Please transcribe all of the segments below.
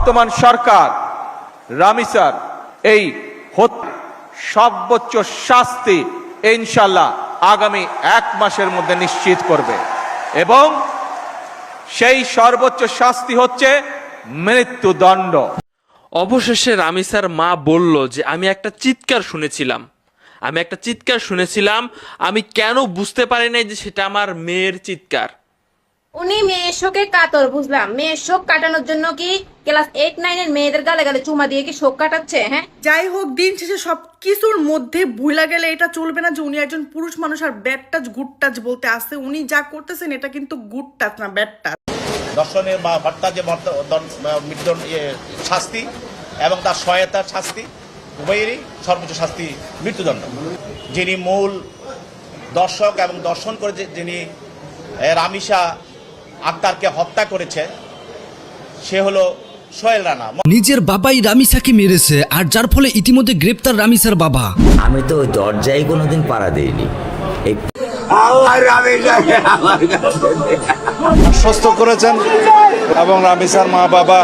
বর্তমান সরকার রামিসার এই সর্বোচ্চ শাস্তি ইনশাআল্লাহ আগামী 1 মাসের মধ্যে নিশ্চিত করবে এবং সেই সর্বোচ্চ শাস্তি হচ্ছে মৃত্যুদণ্ড। অবশেষে রামিসার মা বলল যে আমি একটা চিৎকার শুনেছিলাম, আমি কেন বুঝতে পারি নাই যে সেটা আমার মেয়ের চিৎকার। উনি মেয়ের শোকে কাতর, বুঝলাম। মেয়ের শোক কাটানোর জন্য কি ক্লাস 8-9 এর মেয়েদের গালে গালে চুমা দিয়ে কি শোক কাটাচ্ছে? হ্যাঁ, যাই হোক, দিন শেষে সবকিছুর মধ্যে ভুলা গেলে এটা চলবে না যে উনি একজন পুরুষ মানুষ আর ব্যাড টাচ গুড টাচ বলতে আসছে। উনি যা করতেছেন এটা কিন্তু গুড টাচ না, ব্যাড টাচ। দর্শনের বা হত্যা যে শাস্তি এবং তার সহায়তার শাস্তি উভয়েরই সর্বোচ্চ শাস্তি মৃত্যুদণ্ড। যিনি মূল দর্শক এবং দর্শন করে যিনি রামিসা আক্তারকে হত্যা করেছে সে হলো সোহেল রানা। নিজের বাবাই রামিসাকে মেরেছে, আর যার ফলে ইতিমধ্যে গ্রেপ্তার রামিসার বাবা। আমি তো ওই দরজায় কোনোদিন পাড়া দেইনি। আশ্বস্ত করেছেন এবং রামিসার মা বাবা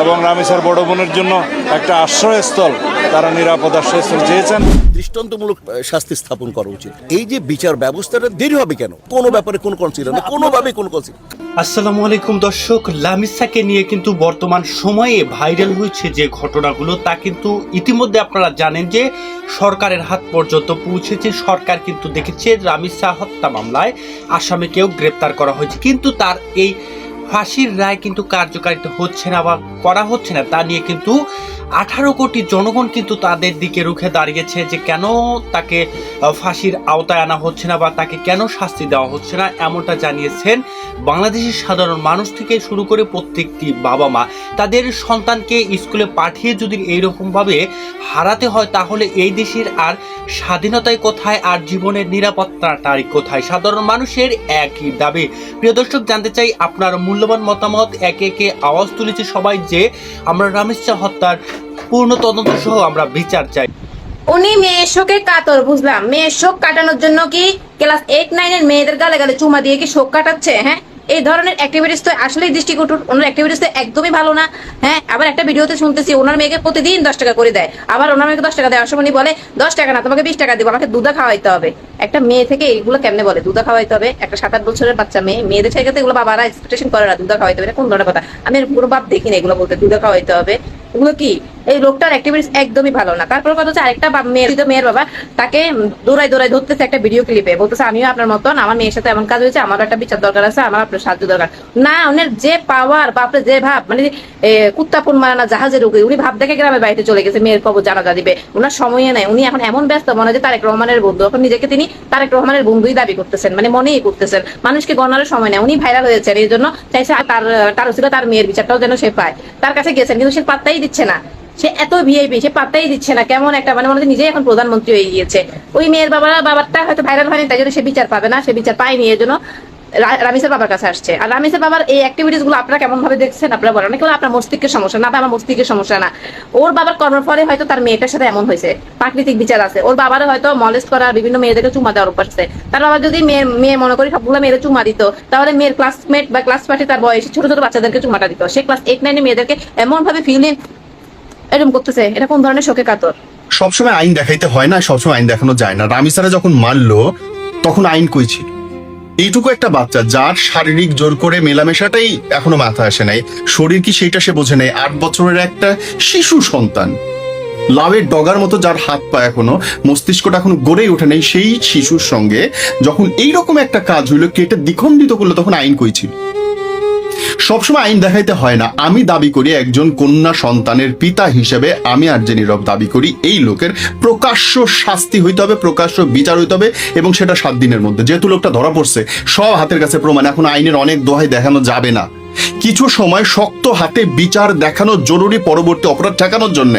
এবং রামিসার বড় বোনের জন্য একটা আশ্রয়স্থল, তারা নিরাপদ আশ্রয়স্থল চেয়েছেন। দৃষ্টান্তমূলক শাস্তি স্থাপন করা উচিত। এই যে বিচার ব্যবস্থাটা দেরি হবে কেন? কোনো ব্যাপারে কোনো কনসিডার না, কোনোভাবে কোনো কনসিডার। আসসালামু আলাইকুম দর্শক, রামিসাকে নিয়ে কিন্তু বর্তমান সময়ে ভাইরাল হয়েছে যে ঘটনাগুলো তা কিন্তু ইতিমধ্যে আপনারা জানেন যে সরকারের হাত পর্যন্ত পৌঁছেছে। সরকার কিন্তু দেখেছে রামিসা হত্যা মামলায় আসামিকেও গ্রেপ্তার করা হয়েছে, কিন্তু তার এই ফাঁসির রায় কিন্তু কার্যকারিতা হচ্ছে না বা করা হচ্ছে না। তা নিয়ে কিন্তু 18 কোটি জনগণ কিন্তু তাদের দিকে রুখে দাঁড়িয়েছে যে কেন তাকে ফাঁসির আওতায় আনা হচ্ছে না বা তাকে কেন শাস্তি দেওয়া হচ্ছে না, এমনটা জানিয়েছেন বাংলাদেশের সাধারণ মানুষ থেকে শুরু করে প্রত্যেকটি বাবা মা। তাদের সন্তানকে স্কুলে পাঠিয়ে যদি এইরকমভাবে হারাতে হয় তাহলে এই দেশের আর স্বাধীনতায় কোথায়, আর জীবনের নিরাপত্তাটাই কোথায়? সাধারণ মানুষের একই দাবি। প্রিয় দর্শক, জানতে চাই আপনার মূল্যবান মতামত। একে একে আওয়াজ তুলেছে সবাই যে আমরা রামিসা হত্যার পূর্ণ তদন্ত সহ আমরা বিচার চাই। উনি মেয়ের শোকে কাতর, বুঝলাম। মেয়ের শোক কাটানোর জন্য কি ক্লাস 8-9 এর মেয়েদের গালে গালে চুমা দিয়ে কি শোক কাটাচ্ছে? হ্যাঁ, এই ধরনের অ্যাক্টিভিটিস তো আসলেই দৃষ্টিকটু। ওনার অ্যাক্টিভিটিস তো একদমই ভালো না। হ্যাঁ, আবার একটা ভিডিওতে শুনতেছি ওনার মেয়েকে প্রতিদিন 10 টাকা করে দেয়, আবার ওনার মেয়েকে 10 টাকা দেয়। অসমনি বলে 10 টাকা না, তোমাকে 20 টাকা দিব, আমাকে দুধা খাওয়াইতে হবে। একটা মেয়ে থেকে এইগুলো কেমনে বলে দুধা খাওয়াইতে হবে? একটা 7-8 বছরের বাচ্চা মেয়ে, মেয়েদের থেকে এগুলো বাবারা এক্সপেকটেশন করে না দুধা খাওয়াইতে হবে। এটা কোন ধরনের কথা? আমি পুরো বাপ দেখি না এগুলো বলতে, দুধা খাওয়াইতে হবে। এগুলো কি? এই লোকটার অ্যাক্টিভিটিস একদমই ভালো না। তারপর কথা হচ্ছে আরেকটা মেয়ের বাবা তাকে দৌড়াই ধরতেছে একটা ভিডিও ক্লিপে, বলতেছে আমিও আপনার মতন, আমার মেয়ের সাথে এমন কাজ হয়েছে, আমার একটা বিচার দরকার আছে, আমার আপনার সাহায্য দরকার। না, ওনার যে পাওয়ার বা আপনার যে ভাব, মানে কুত্তাপুন মারানা জাহাজের উপরে, উনি ভাব দেখে গ্রামের বাড়িতে চলে গেছে মেয়ের কবর জানাজা দিবে। ওনার সময়ে নাই, উনি এখন এমন ব্যস্ত মনে হয় যে তারেক রহমানের বন্ধু। এখন নিজেকে তিনি তারেক রহমানের বন্ধুই দাবি করতেছেন, মানে মনেই করতেছেন। মানুষকে গণার সময় নেই, উনি ভাইরাল হয়েছেন, এই জন্য চাইছে তার ছিল তার মেয়ের বিচারটাও যেন সে পায়। তার কাছে গেছেন কিন্তু সে পাত্তাই দিচ্ছে না। সে এত ভিআইপি, সে পাত্তাই দিচ্ছে না। কেমন একটা মানে মনে হচ্ছে নিজেই এখন প্রধানমন্ত্রী হয়ে গিয়েছে। ওই মেয়ের বাবারটা হয়তো ভাইরাল হয়নি, তাই জন্য সে বিচার পাবে না, সে বিচার পায়নি, এর জন্য রামিসার বাবার কাছে আসছে। আর রামিসার বাবার এই অ্যাক্টিভিটিস গুলো আপনারা কেমন ভাবে দেখছেন? আপনারা বলেন অনেকে আপনার মস্তিষ্কের সমস্যা না, আমার মস্তিষ্কের সমস্যা না। ওর বাবার কর্মের ফলে হয়তো তার মেয়েটার সাথে এমন হয়েছে, প্রাকৃতিক বিচার আছে। ওর বাবারও হয়তো মলেস্ট করা, বিভিন্ন মেয়েদেরকে চুমা দেওয়ার অভ্যাস আছে। তার বাবা যদি মেয়ে মনে করি সবগুলো মেয়েদের চুমা দিত, তাহলে মেয়ের ক্লাসমেট বা ক্লাস পার্টি তার বয়সী ছোট ছোট বাচ্চাদেরকে চুমাটা দিত। সে ক্লাস 8-9 এর মেয়েদেরকে এমন ভাবে ফিলিং এরকম করতেছে, এটা কোন ধরনের শোকে কাতর? সবসময় আইন দেখাইতে হয় না, সবসময় আইন দেখানো যায় না। রামিসারা যখন মারলো তখন আইন কই ছিল? এইটুকু একটা বাচ্চা যার শারীরিক জোর করে মেলামেশাটাই এখনো মাথায় আসে নাই, শরীর কি সেইটা সে বোঝে নাই। 8 বছরের একটা শিশু সন্তান, লাভের ডগার মতো যার হাত পা এখনো, মস্তিষ্কটা এখনো গড়েই ওঠে নাই, সেই শিশুর সঙ্গে যখন এইরকম একটা কাজ হইলো, কেটে দ্বিখণ্ডিত করলো, তখন আইন কই ছিল? সবসময় আইন দেখাইতে হয় না। আমি দাবি করি একজন কন্যা সন্তানের পিতা হিসেবে আমি আর যে নীরব দাবি করি এই লোকের প্রকাশ্য শাস্তি হইতে হবে, প্রকাশ্য বিচার হইতে হবে, এবং সেটা 7 দিনের মধ্যে। যেহেতু লোকটা ধরা পড়ছে, সব হাতের কাছে প্রমাণ, এখন আইনের অনেক দোহাই দেখানো যাবে না। কিছু সময় শক্ত হাতে বিচার দেখানো জরুরি, পরবর্তী অপরাধ ঠেকানোর জন্য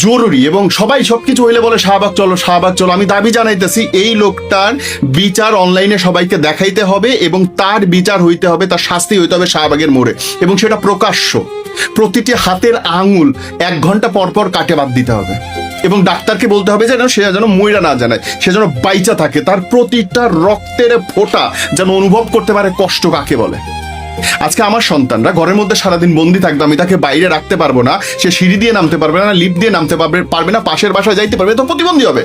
জরুরি। এবং সবাই সবকিছু হইলে বলে শাহবাগ চলো, শাহবাগ চলো। আমি দাবি জানাইতেছি এই লোকটার বিচার অনলাইনে সবাইকে দেখাইতে হবে, এবং তার বিচার হইতে হবে, তার শাস্তি হইতে হবে শাহবাগের মোড়ে, এবং সেটা প্রকাশ্য। প্রতিটি হাতের আঙুল 1 ঘন্টা পর পর কাটে বাদ দিতে হবে, এবং ডাক্তারকে বলতে হবে যে সে যেন মইরা না জানায়, সে যেন বাইচা থাকে, তার প্রতিটা রক্তের ফোঁটা যেন অনুভব করতে পারে কষ্ট কাকে বলে। আজকে আমার সন্তানরা ঘরের মধ্যে সারাদিন বন্দি থাকবে, আমি তাকে বাইরে রাখতে পারবো না, সে সিঁড়ি দিয়ে নামতে পারবে না, লিফট দিয়ে নামতে পারবে না, পাশের বাসায় যাইতে পারবে, তো প্রতিবন্ধী হবে।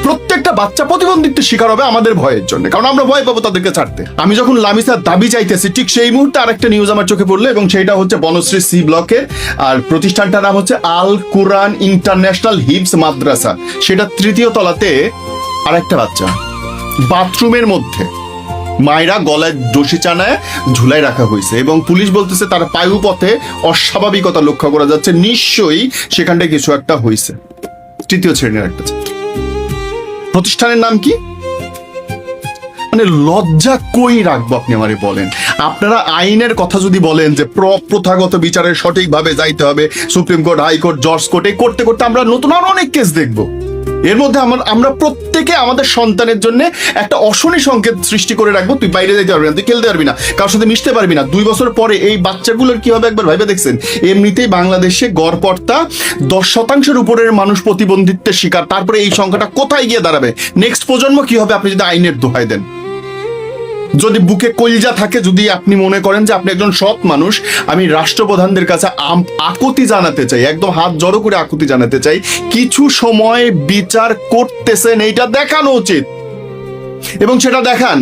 প্রত্যেকটা বাচ্চা প্রতিবন্ধিত্বের শিকার হবে আমাদের ভয়ের জন্য, কারণ আমরা ভয় পাবো তাদেরকে ছাড়তে। আমি যখন লামিসার দাবি চাইতেছি, ঠিক সেই মুহূর্তে আরেকটা নিউজ আমার চোখে পড়লো, এবং সেটা হচ্ছে বনশ্রী সি ব্লকের, আর প্রতিষ্ঠানটার নাম হচ্ছে আল কুরআন ইন্টারন্যাশনাল হিফজ মাদ্রাসা। সেটা 3য় তলাতে আরেকটা বাচ্চা বাথরুমের মধ্যে মায়েরা গলায় দোষী চানায় ঝুলাই রাখা হয়েছে, এবং পুলিশ বলতেছে তার পায়ু পথে অস্বাভাবিকতা লক্ষ্য করা যাচ্ছে, নিশ্চয়ই সেখানটায় কিছু একটা হয়েছে। 3য় শ্রেণীর একটা প্রতিষ্ঠানের নাম কি? মানে লজ্জা কই রাখবো আপনি আমারে বলেন? আপনারা আইনের কথা যদি বলেন যে প্রথাগত বিচারের সঠিকভাবে যাইতে হবে, সুপ্রিম কোর্ট, হাইকোর্ট, জজ কোর্টে করতে করতে আমরা নতুন আরো অনেক কেস দেখবো। এর মধ্যে আমরা প্রত্যেকে আমাদের সন্তানের জন্য একটা অশনি সংকেত সৃষ্টি করে রাখবো, তুই বাইরে যেতে পারবি না, তুই খেলতে পারবি না, কারোর সাথে মিশতে পারবি না। 2 বছর পরে এই বাচ্চাগুলোর কি হবে একবার ভাইবে দেখছেন? এমনিতেই বাংলাদেশে গড়পড়তা 10% উপরের মানুষ প্রতিবন্ধিত্বের শিকার, তারপরে এই সংখ্যাটা কোথায় গিয়ে দাঁড়াবে? নেক্সট প্রজন্ম কি হবে আপনি যদি আইনের দোহাই দেন? যদি বুকে কলজা থাকে, যদি আপনি মনে করেন যে আপনি একজন সৎ মানুষ, আমি রাষ্ট্রপ্রধানদের কাছে আকুতি জানাতে চাই, একদম হাত জড়ো করে আকুতি জানাতে চাই, কিছু সময় বিচার করতেছেন এইটা দেখানো উচিত, এবং সেটা দেখান।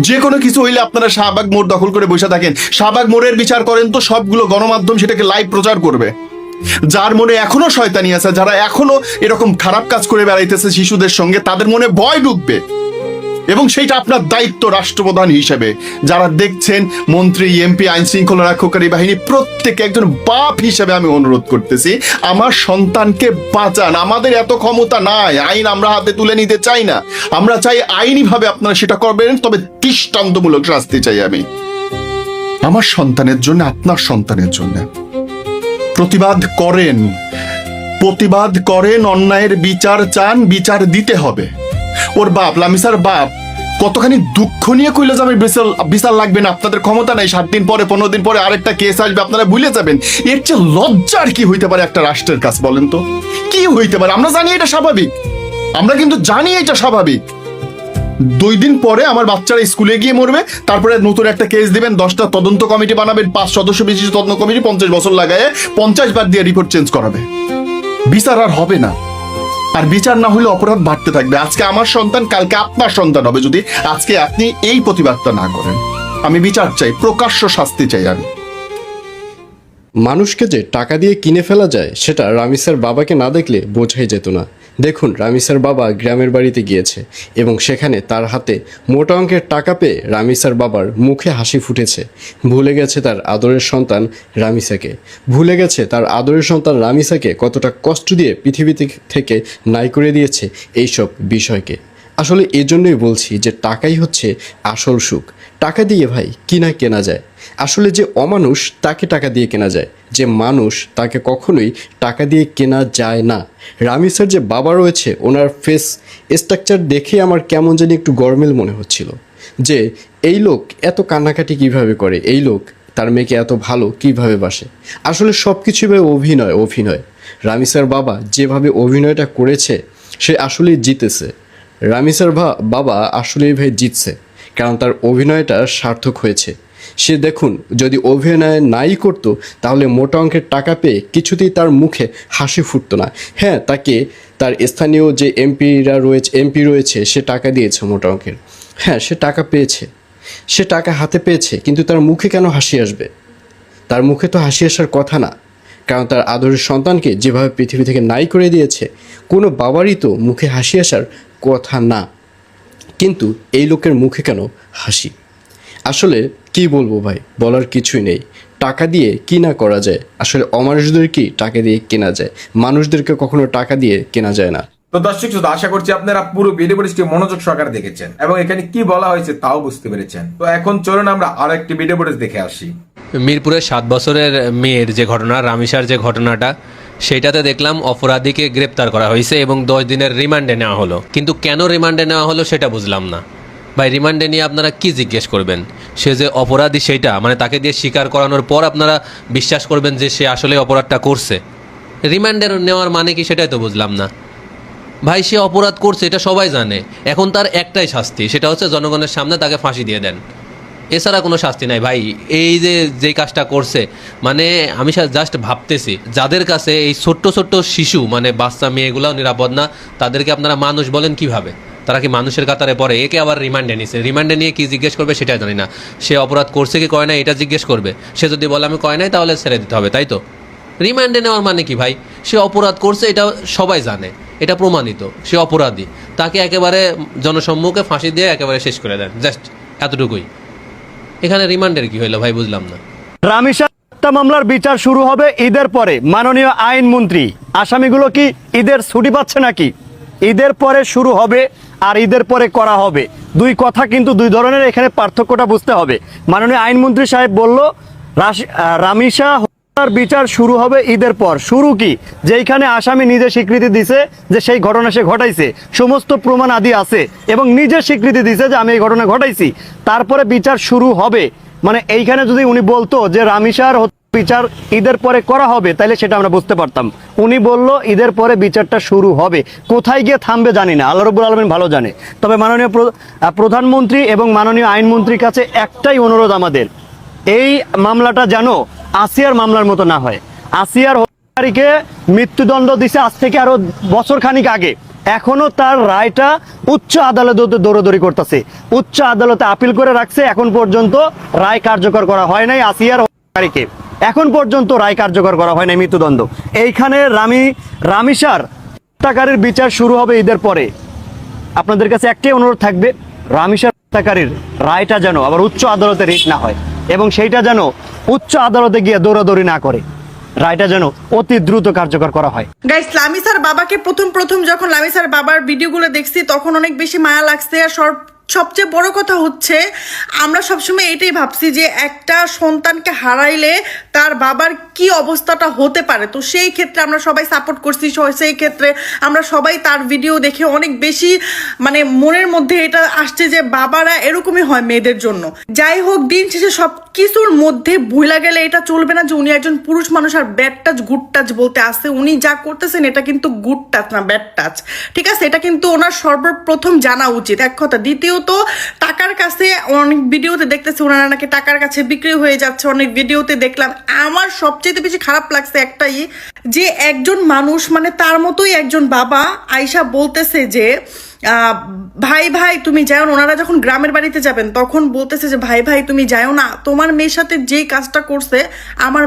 যে কোনো কিছু হইলে আপনারা শাহবাগ মোড় দখল করে বসে থাকেন, শাহবাগ মোড়ের বিচার করেন তো সবগুলো গণমাধ্যম সেটাকে লাইভ প্রচার করবে। যার মনে এখনো শয়তানি আছে, যারা এখনো এরকম খারাপ কাজ করে বেড়াইতেছে শিশুদের সঙ্গে, তাদের মনে ভয় ঢুকবে, এবং সেইটা আপনার দায়িত্ব রাষ্ট্রপ্রধান হিসেবে। যারা দেখছেন, মন্ত্রী, এমপি, আইন শৃঙ্খলা রক্ষাকারী বাহিনী, প্রত্যেকে একজন বাপ হিসেবে আমি অনুরোধ করতেছি, আমার সন্তানকে বাঁচান। আমাদের এত ক্ষমতা নাই, আইন আমরা হাতে তুলে নিতে চাই না, আমরা চাই আইনিভাবে আপনারা সেটা করবেন, তবে দৃষ্টান্তমূলক শাস্তি চাই আমি আমার সন্তানের জন্য, আপনার সন্তানের জন্য। প্রতিবাদ করেন, অন্যায়ের বিচার চান, বিচার দিতে হবে। ওর বাপ, লামিসার বাপ কতখানি দুঃখ নিয়ে কইলে যে আমি বিচার লাগবে না, আপনাদের ক্ষমতা নাই, 7 দিন পরে 15 দিন পরে আরেকটা কেস আসবে, আপনারা ভুলে যাবেন। এর চেয়ে লজ্জার কি হইতে পারে একটা রাষ্ট্রের কাছে বলেন তো? কি হইতে পারে? আমরা জানি এটা স্বাভাবিক, আমরা কিন্তু জানি এটা স্বাভাবিক। 2 দিন পরে আমার বাচ্চারা স্কুলে গিয়ে মরবে, তারপরে নতুন একটা কেস দিবেন, 10টা তদন্ত কমিটি বানাবেন, 5 সদস্য বিশিষ্ট তদন্ত কমিটি, 50 বছর লাগায় 50 বার দিয়ে রিপোর্ট চেঞ্জ করাবে। বিচার আর হবে না, আর বিচার না হলে অপরাধ বাড়তে থাকবে। আজকে আমার সন্তান, কালকে আপনার সন্তান হবে যদি আজকে আপনি এই প্রতিবাদটা না করেন। আমি বিচার চাই, প্রকাশ্য শাস্তি চাই আমি। মানুষকে যে টাকা দিয়ে কিনে ফেলা যায় সেটা রামিসার বাবাকে না দেখলে বোঝাই যেত না। দেখুন, রামিসার বাবা গ্রামের বাড়িতে গিয়েছে এবং সেখানে তার হাতে মোটা অঙ্কের টাকা পেয়ে রামিসার বাবার মুখে হাসি ফুটেছে। ভুলে গেছে তার আদরের সন্তান রামিসাকে, ভুলে গেছে তার আদরের সন্তান রামিসাকে কতটা কষ্ট দিয়ে পৃথিবী থেকে নাই করে দিয়েছে এইসব বিষয়কে। আসলে এজন্যই বলছি যে টাকাই হচ্ছে আসল সুখ। টাকা দিয়ে ভাই কিনা কেনা যায়। আসলে যে অমানুষ তাকে টাকা দিয়ে কেনা যায়, যে মানুষ তাকে কখনোই টাকা দিয়ে কেনা যায় না। রামিসার যে বাবা রয়েছে, ওনার ফেস স্ট্রাকচার দেখে আমার কেমন জানি একটু গরমিল মনে হচ্ছিল, যে এই লোক এত কান্নাকাটি কিভাবে করে, এই লোক তার মেয়েকে এত ভালো কিভাবে বাসে। আসলে সব কিছুই ভাই অভিনয়। রামিসার বাবা যেভাবে অভিনয়টা করেছে, সে আসলেই জিতেছে। রামিসার বাবা আসলেই ভাই জিতছে, কারণ তার অভিনয়টা সার্থক হয়েছে। সে দেখুন, যদি অভিনয় নাই করতো তাহলে মোটা অঙ্কের টাকা পেয়ে কিছুতেই তার মুখে হাসি ফুটতো না। হ্যাঁ, তাকে তার স্থানীয় যে এমপি রয়েছে সে টাকা দিয়েছে মোটা অঙ্কের, হ্যাঁ সে টাকা পেয়েছে, সে টাকা হাতে পেয়েছে, কিন্তু তার মুখে কেন হাসি আসবে? তার মুখে তো হাসি আসার কথা না, কারণ তার আদরের সন্তানকে যেভাবে পৃথিবী থেকে নাই করে দিয়েছে, কোনো বাবারই তো মুখে হাসি আসার কথা না। কিন্তু এই লোকের মুখে কেন হাসি? আসলে কি বলবো ভাই, বলার কিছুই নেই। টাকা দিয়ে কি না করা যায়? আসলে অমানুষদেরকে টাকা দিয়ে কেনা যায়, মানুষদেরকে কখনো টাকা দিয়ে কেনা যায় না। তো দর্শক শ্রোতা, আশা করছি আপনারা পুরো ভিডিওটি মনোযোগ সহকারে দেখেছেন এবং এখানে কি বলা হয়েছে তাও বুঝতে পেরেছেন। তো এখন চলুন আমরা আরো একটি ভিডিও দেখে আসি। মিরপুরের 7 বছরের মেয়ের যে ঘটনা, রামিসার যে ঘটনাটা, সেটাতে দেখলাম অপরাধীকে গ্রেপ্তার করা হয়েছে এবং 10 দিনের রিমান্ডে নেওয়া হলো। কিন্তু কেন রিমান্ডে নেওয়া হলো সেটা বুঝলাম না ভাই। রিমান্ডে নিয়ে আপনারা কি জিজ্ঞেস করবেন? সে যে অপরাধী সেটা মানে তাকে দিয়ে স্বীকার করানোর পর আপনারা বিশ্বাস করবেন যে সে আসলে অপরাধটা করছে। রিমান্ডে নেওয়ার মানে কি সেটাই তো বুঝলাম না ভাই। সে অপরাধ করছে এটা সবাই জানে, এখন তার একটাই শাস্তি, সেটা হচ্ছে জনগণের সামনে তাকে ফাঁসি দিয়ে দেন। এছাড়া কোনো শাস্তি নাই ভাই। এই যে যে কাজটা করছে, মানে আমি জাস্ট ভাবতেছি যাদের কাছে এই ছোট্ট ছোট্ট শিশু মানে বাচ্চা মেয়েগুলাও নিরাপদ না, তাদেরকে আপনারা মানুষ বলেন কিভাবে? তারা কি মানুষের কাতারে পড়ে? একে আবার রিমান্ডে নিছে, রিমান্ডে নিয়ে কি জিজ্ঞেস করবে সেটা জানি না। সে অপরাধ করছে কি করে না এটা জিজ্ঞেস করবে। সে যদি বলে আমি করে নাই তাহলে ছেড়ে দিতে হবে, তাই তো? রিমান্ডে নেওয়ার মানে কি ভাই? সে অপরাধ করছে, এটা সবাই জানে, এটা প্রমাণিত, সে অপরাধী। তাকে একেবারে জনসম্মুখে ফাঁসি দিয়ে একেবারে শেষ করে দেন, জাস্ট এতটুকুই। এখানে রিমান্ডের কি হইলো ভাই, বুঝলাম না। রামিসা হত্যা মামলার বিচার শুরু হবে ঈদের পরে। মাননীয় আইনমন্ত্রী, আসামিগুলো কি ঈদের ছুটি পাচ্ছে নাকি? ঈদের পরে শুরু হবে আর ঈদের পরে করা হবে, দুই কথা কিন্তু দুই ধরনের, এখানে পার্থক্যটা বুঝতে হবে। মাননীয় আইনমন্ত্রী সাহেব বলল রামিসা হত্যার বিচার শুরু হবে ঈদের পর। শুরু কি? যেইখানে আসামি নিজে স্বীকৃতি দিছে যে সেই ঘটনা সে ঘটাইছে, সমস্ত প্রমাণ আদি আছে এবং নিজে স্বীকৃতি দিছে যে আমি এই ঘটনা ঘটাইছি, তারপরে বিচার শুরু হবে। মানে এইখানে যদি উনি বলতো যে রামিসার বিচার ঈদের পরে করা হবে, তাহলে সেটা আমরা বুঝতে পারতাম। উনি বলল ঈদের পরে বিচারটা শুরু হবে, কোথায় গিয়ে থামবে জানি না, আল্লাহ রাব্বুল আলামিন ভালো জানে। তবে মাননীয় প্রধানমন্ত্রী এবং মাননীয় আইনমন্ত্রীর কাছে একটাই অনুরোধ আমাদের, এই মামলাটা যেন আসিয়ার মামলার মতো না হয়। আসিয়ার হত্যাকারীকে মৃত্যুদণ্ড দিছে আজ থেকে আরো বছর খানিক আগে, এখনো তার রায়টা উচ্চ আদালতে দৌড়াদৌড়ি করতেছে, উচ্চ আদালতে আপিল করে রাখছে, এখন পর্যন্ত রায় কার্যকর করা হয় নাই। আসিয়ার হত্যাকারীকে এখন পর্যন্ত রায় কার্যকর করা হয় নাই, মৃত্যুদণ্ড। এইখানে রামিসার হত্যাকারীর বিচার শুরু হবে ঈদের পরে। আপনাদের কাছে একটাই অনুরোধ থাকবে, রামিসার হত্যাকারীর রায়টা যেন আবার উচ্চ আদালতে রিট না হয় এবং সেইটা যেন উচ্চ আদালতে গিয়ে দৌড়াদৌড়ি না করে, রায়টা যেন অতি দ্রুত কার্যকর করা হয়। গাইস, লামিসার বাবাকে প্রথম যখন লামিসার বাবার ভিডিওগুলো দেখছি তখন অনেক বেশি মায়া লাগছে। আর সবচেয়ে বড় কথা হচ্ছে, আমরা সবসময় এটাই ভাবছি যে একটা সন্তানকে হারাইলে তার বাবার কি অবস্থাটা হতে পারে। তো সেই ক্ষেত্রে আমরা সবাই সাপোর্ট করছি, সেই ক্ষেত্রে আমরা সবাই তার ভিডিও দেখে অনেক বেশি মানে মনের মধ্যে এটা আসছে যে বাবারা এরকমই হয় মেয়েদের জন্য। যাই হোক, দিন শেষে সব কিছুর মধ্যে ভুলা গেলে এটা চলবে না যে উনি একজন পুরুষ মানুষ আর ব্যাড টাচ গুড টাচ বলতে আসছে। উনি যা করতেছেন এটা কিন্তু গুড টাচ না, ব্যাড টাচ, ঠিক আছে? এটা কিন্তু ওনার সর্বপ্রথম জানা উচিত, এক কথা। দ্বিতীয়ত, টাকার কাছে অনেক ভিডিওতে দেখতেছি ওনারা নাকি টাকার কাছে বিক্রি হয়ে যাচ্ছে, অনেক ভিডিওতে দেখলাম। আমার সবচেয়ে বেশি খারাপ লাগছে একটাই, যে একজন মানুষ মানে তার মতোই একজন বাবা আয়শা বলতেছে যে ভাই তুমি যাও না। ওনারা যখন গ্রামের বাড়িতে যাবেন তখন বলতেছে যে ভাই তুমি যাও না, তোমার মেয়ের সাথে যেই কাজটা করছে আমার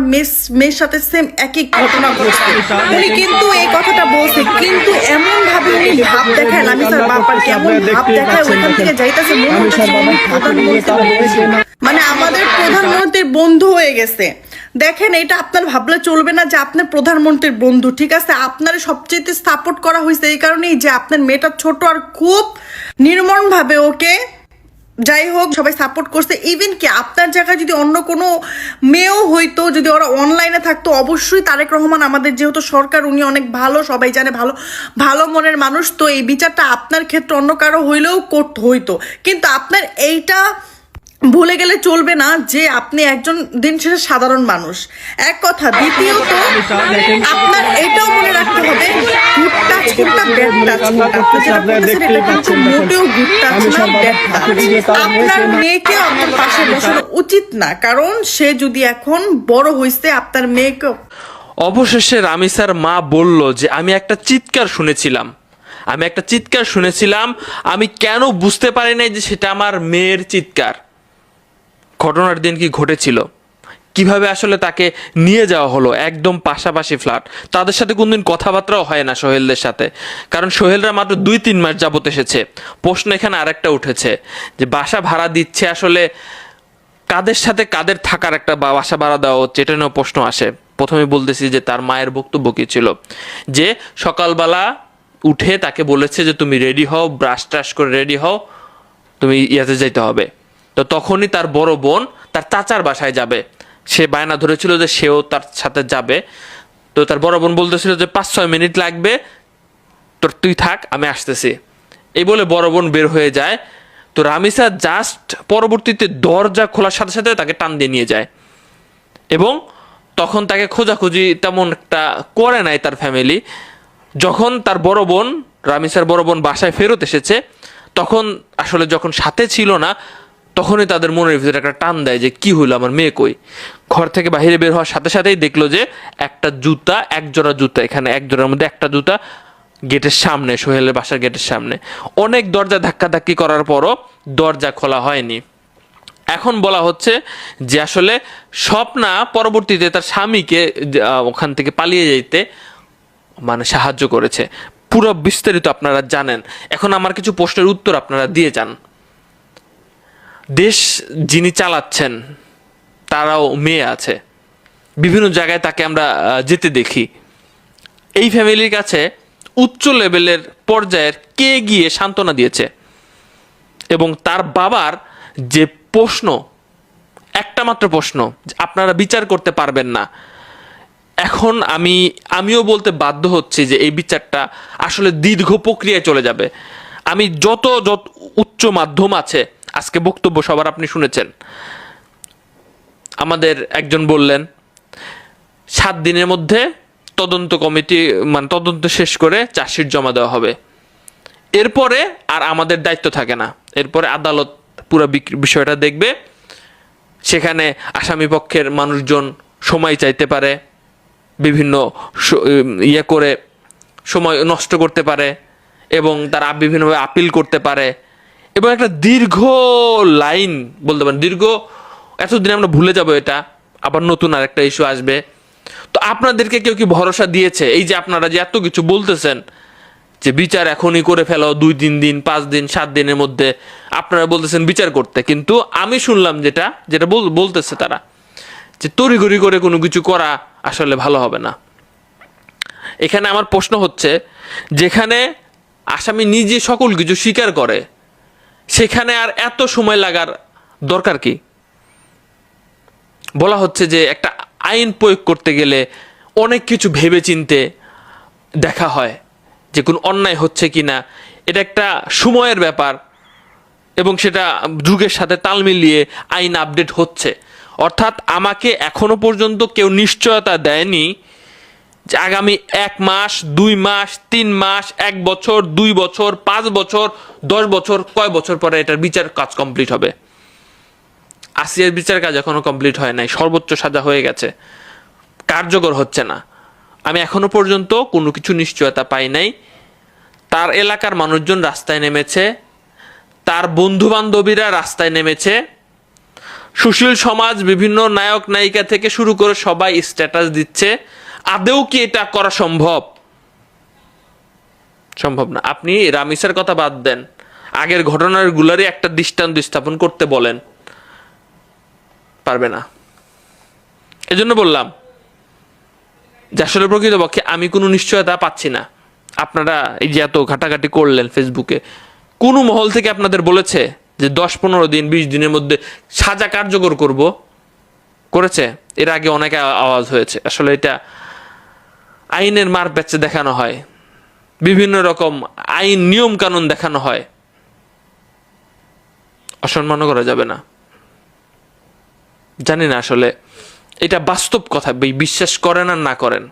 মেয়ের সাথে সেম একই ঘটনা ঘটছে। উনি কিন্তু এই কথাটা বলছে, কিন্তু এমন ভাবে উনি ভাব দেখায়, লামিসার বাবার কেমন ভাব দেখায়, ওইখান থেকে যাইতেছে মনে হচ্ছে মানে আমাদের প্রধানমন্ত্রীর বন্ধু হয়ে গেছে। দেখেন, এটা আপনার ভাবলে চলবে না যে আপনার প্রধানমন্ত্রীর বন্ধু, ঠিক আছে? আপনার সবচেয়ে সাপোর্ট করা হয়েছে এই কারণেই যে আপনার মেয়েটা ছোট আর খুব নির্মম ভাবে ওকে, যাই হোক, সবাই সাপোর্ট করছে। ইভেন কি আপনার জায়গায় যদি অন্য কোনো মেয়েও হইতো, যদি ওরা অনলাইনে থাকতো, অবশ্যই তারেক রহমান আমাদের যেহেতু সরকার, উনি অনেক ভালো, সবাই জানে ভালো মনের মানুষ, তো এই বিচারটা আপনার ক্ষেত্রে অন্য কারো হইলেও করতে হইতো। কিন্তু আপনার এইটা ভুলে গেলে চলবে না যে আপনি একজন দিন শেষে সাধারণ মানুষ, এক কথা। দ্বিতীয়ত, আপনার এটাও মনে রাখতে হবে গুড টাচ কোনটা, ব্যাড টাচ কোনটা। আপনি যেটা বলতেছেন এটা কিন্তু মোটেও গুড টাচ না, ব্যাড টাচ। আপনার মেয়েকে আপনার পাশে বসানো উচিত না, কারণ সে যদি এখন বড় হয়েছে, আপনার মেয়েকে। অবশেষে রামিসার মা বলল যে আমি একটা চিৎকার শুনেছিলাম, আমি কেন বুঝতে পারি নাই যে সেটা আমার মেয়ের চিৎকার। ঘটনার দিন কি ঘটেছিল, কিভাবে আসলে তাকে নিয়ে যাওয়া হলো, একদম পাশাপাশি ফ্ল্যাট, তাদের সাথে কোনদিন কথাবার্তাও হয় না সোহেলদের সাথে, কারণ সোহেলরা মাত্র 2-3 মাস যাবত এসেছে। প্রশ্ন এখানে আরেকটা উঠেছে যে বাসা ভাড়া দিচ্ছে আসলে কাদের সাথে কাদের থাকার একটা বাসা ভাড়া দেওয়া হচ্ছে, এটা নিয়েও প্রশ্ন আসে। প্রথমে বলতেছি যে তার মায়ের বক্তব্য কি ছিল, যে সকালবেলা উঠে তাকে বলেছে যে তুমি রেডি হও, ব্রাশ ট্রাশ করে রেডি হও, তুমি ইয়াতে যাইতে হবে। তো তখনই তার বড় বোন তার চাচার বাসায় যাবে, সে বায়না ধরেছিল যে সেও তার সাথে যাবে। তো তার বড় বোন বলতেছিল যে 5-6 মিনিট লাগবে, তোর তুই থাক, আমি আসতেছি, এই বলে বড় বোন বের হয়ে যায়। তো রামিসা জাস্ট পরবর্তীতে দরজা খোলার সাথে সাথে তাকে টান দিয়ে নিয়ে যায়, এবং তখন তাকে খোঁজাখুঁজি তেমন একটা করে নাই তার ফ্যামিলি। যখন তার বড় বোন, রামিসার বড় বোন বাসায় ফেরত এসেছে, তখন আসলে যখন সাথে ছিল না, তখনই তাদের মনের ভিতরে একটা টান দেয় যে কি হইলো, আমার মেয়ে কই। ঘর থেকে বাইরে বের হওয়ার সাথে সাথেই দেখলো যে একটা জুতা, এক জোড়া জুতা, এখানে এক জোড়ার মধ্যে একটা জুতা গেটের সামনে, সোহেলের বাসার গেটের সামনে। অনেক দরজা ধাক্কাধাক্কি করার পরও দরজা খোলা হয়নি। এখন বলা হচ্ছে যে আসলে স্বপ্না পরবর্তীতে তার স্বামীকে ওখান থেকে পালিয়ে যেতে মানে সাহায্য করেছে। পুরো বিস্তারিত আপনারা জানেন। এখন আমার কিছু প্রশ্নের উত্তর আপনারা দিয়ে যান। দেশ যিনি চালাচ্ছেন তারাও মেয়ে আছে, বিভিন্ন জায়গায় তাকে আমরা যেতে দেখি। এই ফ্যামিলির কাছে উচ্চ লেভেলের পর্যায়ের কে গিয়ে সান্ত্বনা দিয়েছে? এবং তার বাবার যে প্রশ্ন, একটা মাত্র প্রশ্ন, আপনারা বিচার করতে পারবেন না। এখন আমিও বলতে বাধ্য হচ্ছি যে এই বিচারটা আসলে দীর্ঘ প্রক্রিয়ায় চলে যাবে। আমি যত উচ্চ মাধ্যম আছে, আজকে বক্তব্য সবার আপনি শুনেছেন, আমাদের একজন বললেন 7 দিনের মধ্যে তদন্ত কমিটি মানে তদন্ত শেষ করে চার্জশিট জমা দেওয়া হবে। এরপরে আর আমাদের দায়িত্ব থাকে না, এরপরে আদালত পুরো বিষয়টা দেখবে। সেখানে আসামি পক্ষের মানুষজন সময় চাইতে পারে, বিভিন্ন ইয়ে করে সময় নষ্ট করতে পারে, এবং তারা বিভিন্নভাবে আপিল করতে পারে, এবং একটা দীর্ঘ লাইন বলতে পারেন, দীর্ঘ এতদিন আমরা ভুলে যাব, এটা আবার নতুন আর একটা ইস্যু আসবে। তো আপনাদেরকে কেউ কি ভরসা দিয়েছে? এই যে আপনারা যে এত কিছু বলতেছেন যে বিচার এখনই করে ফেলো, 2-3 দিন, 5 দিন, 7 দিনের মধ্যে, আপনারা বলতেছেন বিচার করতে, কিন্তু আমি শুনলাম যেটা বলতেছে তারা, যে তড়িঘড়ি করে কোনো কিছু করা আসলে ভালো হবে না। এখানে আমার প্রশ্ন হচ্ছে, যেখানে আসামি নিজে সকল কিছু স্বীকার করে, সেখানে আর এত সময় লাগার দরকার কি? বলা হচ্ছে যে একটা আইন প্রয়োগ করতে গেলে অনেক কিছু ভেবে চিনতে দেখা হয় যে কোন অন্যায় হচ্ছে কিনা। এটা একটা সময়ের ব্যাপার, এবং সেটা যুগের সাথে তাল মিলিয়ে আইন আপডেট হচ্ছে। অর্থাৎ আমাকে এখনো পর্যন্ত কেউ নিশ্চয়তা দেয়নি যে আগামী 1 মাস, 2 মাস, 3 মাস, 1 বছর, 2 বছর, 5 বছর, 10 বছর, কয় বছর পরে এটার বিচার কাজ কমপ্লিট হবে। আসিয়ার বিচার কাজ এখনো কমপ্লিট হয় নাই, সর্বোচ্চ সাজা হয়ে গেছে, কার্যকর হচ্ছে না। আমি এখনো পর্যন্ত কোনো কিছু নিশ্চয়তা পাই নাই। তার এলাকার মানুষজন রাস্তায় নেমেছে, তার বন্ধু বান্ধবীরা রাস্তায় নেমেছে, সুশীল সমাজ, বিভিন্ন নায়ক নায়িকা থেকে শুরু করে সবাই স্ট্যাটাস দিচ্ছে। আদৌ কি এটা করা সম্ভব? সম্ভব না। আপনি রামিসার কথা বাদ দেন, আগের ঘটনাগুলোরই একটা দৃষ্টান্ত স্থাপন করতে বলেন, পারবে না। এজন্য বললাম যে আসলে প্রকৃতপক্ষে আমি কোনো নিশ্চয়তা পাচ্ছি না। আপনারা এই যে এত ঘাটাঘাটি করলেন ফেসবুকে, কোন মহল থেকে আপনাদের বলেছে যে 10-15 দিন, 20 দিনের মধ্যে সাজা কার্যকর করেছে? এর আগে অনেক আওয়াজ হয়েছে। আসলে এটা আইনের মার প্যাচে দেখানো হয়, বিভিন্ন রকম আইন নিয়ম কানুন দেখানো হয়, অসম্মান করা যাবে না। জানি না আসলে এটা বাস্তব কথা, বিশ্বাস করেন আর না করেন,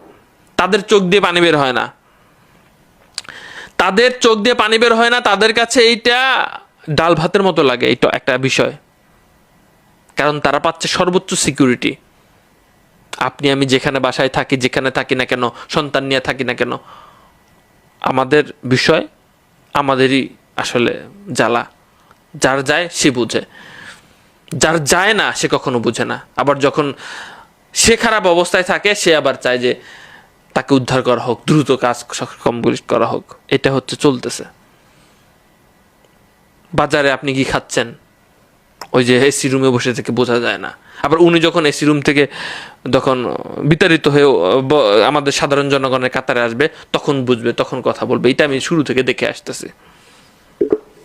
তাদের চোখ দিয়ে পানি বের হয় না, তাদের চোখ দিয়ে পানি বের হয় না। তাদের কাছে এইটা ডাল ভাতের মতো লাগে এটা একটা বিষয়, কারণ তারা পাচ্ছে সর্বোচ্চ সিকিউরিটি। আপনি আমি যেখানে বাসায় থাকি, যেখানে থাকি না কেন, সন্তান নিয়ে থাকি না কেন, আমাদের বিষয় আমাদেরই আসলে জ্বালা। যার যায় সে বুঝে, যার যায় না সে কখনো বুঝে না। আবার যখন সে খারাপ অবস্থায় থাকে, সে আবার চায় যে তাকে উদ্ধার করা হোক, দ্রুত কাজ কমপ্লিট করা হোক। এটা হচ্ছে চলতেছে। বাজারে আপনি কি খাচ্ছেন, ওই যে এসি রুমে বসে থেকে বোঝা যায় না। আবার উনি যখন এসি রুম থেকে তখন বিতাড়িত হয়ে আমাদের সাধারণ জনগণের কাতারে আসবে, তখন বুঝবে, তখন কথা বলবে। এটা আমি শুরু থেকে দেখে আসতেছি।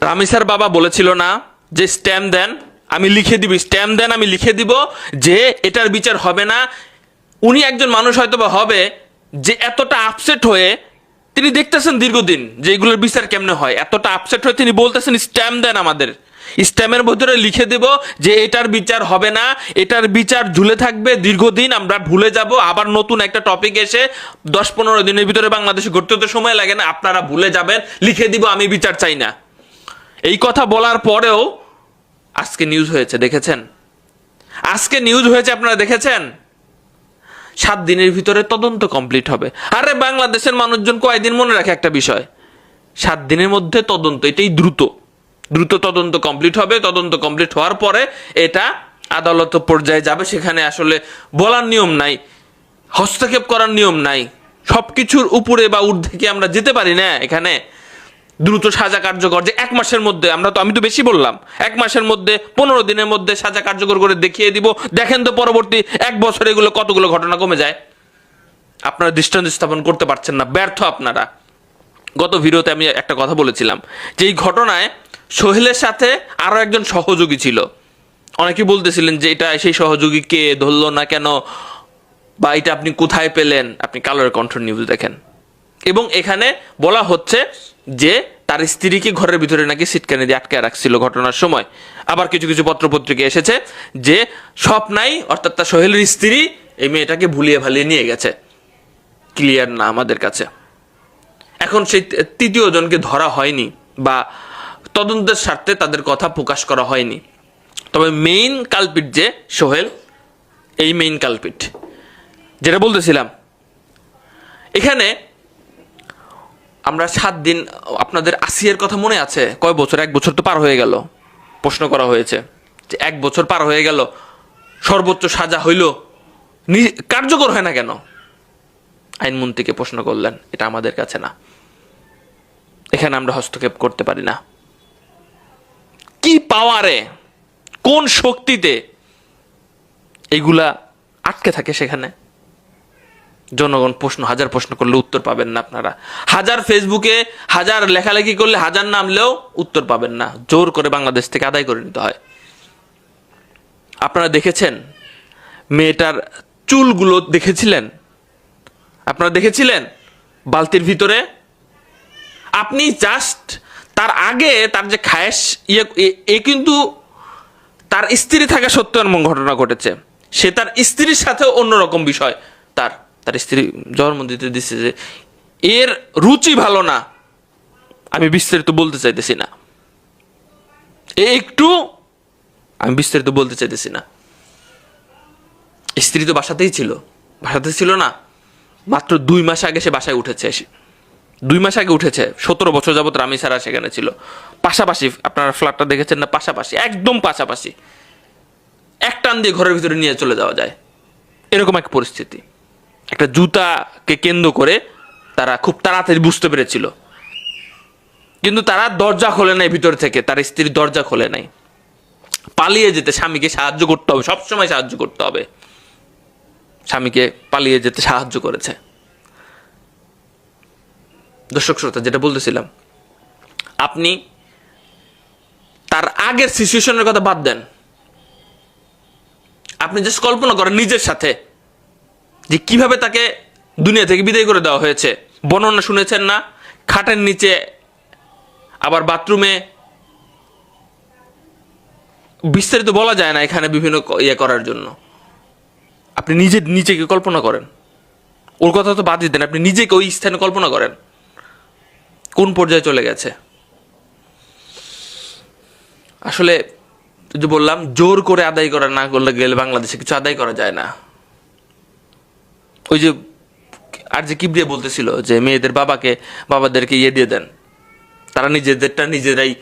রামিসার বাবা বলেছিল না যে স্ট্যাম্প দেন আমি লিখে দিব, স্ট্যাম্প দেন আমি লিখে দিব যে এটার বিচার হবে না। উনি একজন মানুষ হয়তো বা হবে যে এতটা আপসেট হয়ে তিনি দেখতেছেন দীর্ঘদিন যে এগুলোর বিচার কেমনে হয়, এতটা আপসেট হয়ে তিনি বলতেছেন স্ট্যাম্প দেন আমাদের, স্ট্যাম্পের ভিতরে লিখে দেব যে এটার বিচার হবে না, এটার বিচার ঝুলে থাকবে দীর্ঘদিন, আমরা ভুলে যাব। আবার নতুন একটা টপিক এসে 10-15 দিনের ভিতরে বাংলাদেশে ঘটতে তো সময় লাগে না, আপনারা ভুলে যাবেন, লিখে দিব আমি বিচার চাই না। এই কথা বলার পরেও আজকে নিউজ হয়েছে, দেখেছেন? আজকে নিউজ হয়েছে, আপনারা দেখেছেন? 7 দিনের ভিতরে তদন্ত কমপ্লিট হবে। আরে বাংলাদেশের মানুষজন কয়দিন মনে রাখে একটা বিষয়, 7 দিনের মধ্যে তদন্ত, এটাই দ্রুত তদন্ত কমপ্লিট হবে। তদন্ত কমপ্লিট হওয়ার পরে এটা আদালত পর্যায়ে যাবে, সেখানে আসলে বলার নিয়ম নাই, হস্তক্ষেপ করার নিয়ম নাই, সবকিছুর উপরে বা ঊর্ধ্বে কি আমরা যেতে পারি না? এখানে দ্রুত সাজা কার্যকর, যে 1 মাসের মধ্যে, আমি তো বেশি বললাম, 1 মাসের মধ্যে 15 দিনের মধ্যে সাজা কার্যকর করে দেখিয়ে দিব। দেখেন তো পরবর্তী 1 বছরে এগুলো কতগুলো ঘটনা কমে যায়। আপনারা দৃষ্টান্ত স্থাপন করতে পারছেন না, ব্যর্থ আপনারা। গত ভিডিওতে আমি একটা কথা বলেছিলাম যে এই ঘটনায় সোহেলের সাথে আরো একজন সহযোগী ছিল। অনেকে বলতেছিলেন যে এটা সেই সহযোগী কে, ধরলো না কেন, বা এটা আপনি কোথায় পেলেন? আপনি কালোর কণ্ঠ নিউজ দেখেন, এবং এখানে বলা হচ্ছে যে তার স্ত্রীকে ঘরের ভিতরে নাকি সিটকানি দিয়ে আটকে রাখছিল ঘটনার সময়। আবার কিছু কিছু পত্রপত্রিকা এসেছে যে স্বপ্নাই, অর্থাৎ তার সোহেলের স্ত্রী, এই মেয়েটাকে ভুলিয়ে ভালিয়ে নিয়ে গেছে। ক্লিয়ার না আমাদের কাছে। এখন সেই 3য় জনকে ধরা হয়নি বা তদন্তের স্বার্থে তাদের কথা প্রকাশ করা হয়নি। তবে মেইন কালপিট যে সোহেল, এই মেইন কালপিট, যেটা বলতেছিলাম, এখানে আমরা 7 দিন, আপনাদের আসিয়ার কথা মনে আছে? কয় বছর? 1 বছর তো পার হয়ে গেল। প্রশ্ন করা হয়েছে যে 1 বছর পার হয়ে গেল, সর্বোচ্চ সাজা হইল, কার্যকর হয় না কেন? আইনমন্ত্রীকে প্রশ্ন করলেন, এটা আমাদের কাছে না, এখানে আমরা হস্তক্ষেপ করতে পারি না। কি পাওয়ারে, কোন শক্তিতে এগুলা আটকে থাকে সেখানে? জনগণ হাজার প্রশ্ন করলে উত্তর পাবেন না আপনারা। হাজার ফেসবুকে হাজার লেখালেখি করলে, হাজার নামলেও উত্তর পাবেন না। জোর করে বাংলাদেশ থেকে আদায় করে নিতে হয়। আপনারা দেখেছেন মেয়েটার চুলগুলো? দেখেছিলেন? আপনারা দেখেছিলেন বালতির ভিতরে? আপনি জাস্ট তার আগে তার যে খায়েশ এ কিন্তু তার স্ত্রী থাকা সত্ত্বেও এমন ঘটনা ঘটেছে। সে তার স্ত্রীর সাথেও অন্যরকম বিষয়, তার স্ত্রী জন্ম দিতে দিচ্ছে যে এর রুচি ভালো না। আমি বিস্তারিত বলতে চাইতেছি না, আমি বিস্তারিত বলতে চাইতেছি না। স্ত্রী তো বাসাতেই ছিল না, মাত্র 2 মাস আগে সে বাসায় উঠেছে। 2 মাস আগে উঠেছে। 17 বছর যাবত রামি সারা সেখানে ছিল। পাশাপাশি, আপনারা ফ্ল্যাটটা দেখেছেন না? পাশাপাশি, একদম পাশাপাশি, এক টান দিয়ে ঘরের ভিতরে নিয়ে চলে যাওয়া যায়, এরকম এক পরিস্থিতি। একটা জুতাকে কেন্দ্র করে তারা খুব তাড়াতাড়ি বুঝতে পেরেছিল, কিন্তু তারা দরজা খোলে নাই ভিতর থেকে, তার স্ত্রী দরজা খোলে নাই। পালিয়ে যেতে স্বামীকে সাহায্য করতে হবে, সবসময় সাহায্য করতে হবে। স্বামীকে পালিয়ে যেতে সাহায্য করেছে। দর্শক শ্রোতা, যেটা বলতেছিলাম, আপনি তার আগের সিচুয়েশনের কথা বাদ দেন, আপনি জাস্ট কল্পনা করেন নিজের সাথে যে কিভাবে তাকে দুনিয়া থেকে বিদায় করে দেওয়া হয়েছে। বর্ণনা শুনেছেন না? খাটের নিচে, আবার বাথরুমে, বিস্তারিত বলা যায় না এখানে বিভিন্ন করার জন্য। আপনি নিজেকে কল্পনা করেন, ওর কথা তো বাদ দিতেন, আপনি নিজেকে ওই স্থানে কল্পনা করেন কোন পর্যায়ে চলে গেছে। আসলে যে বললাম, জোর করে আদায় করা না করলে গেলে বাংলাদেশে কিছু আদায় করা যায় না। ওই যে আর যে কিবরিয়া বলতেছিল যে মেয়েদের বাবাদেরকে দিয়ে দেন, তারা নিজেদেরটা নিজেরাই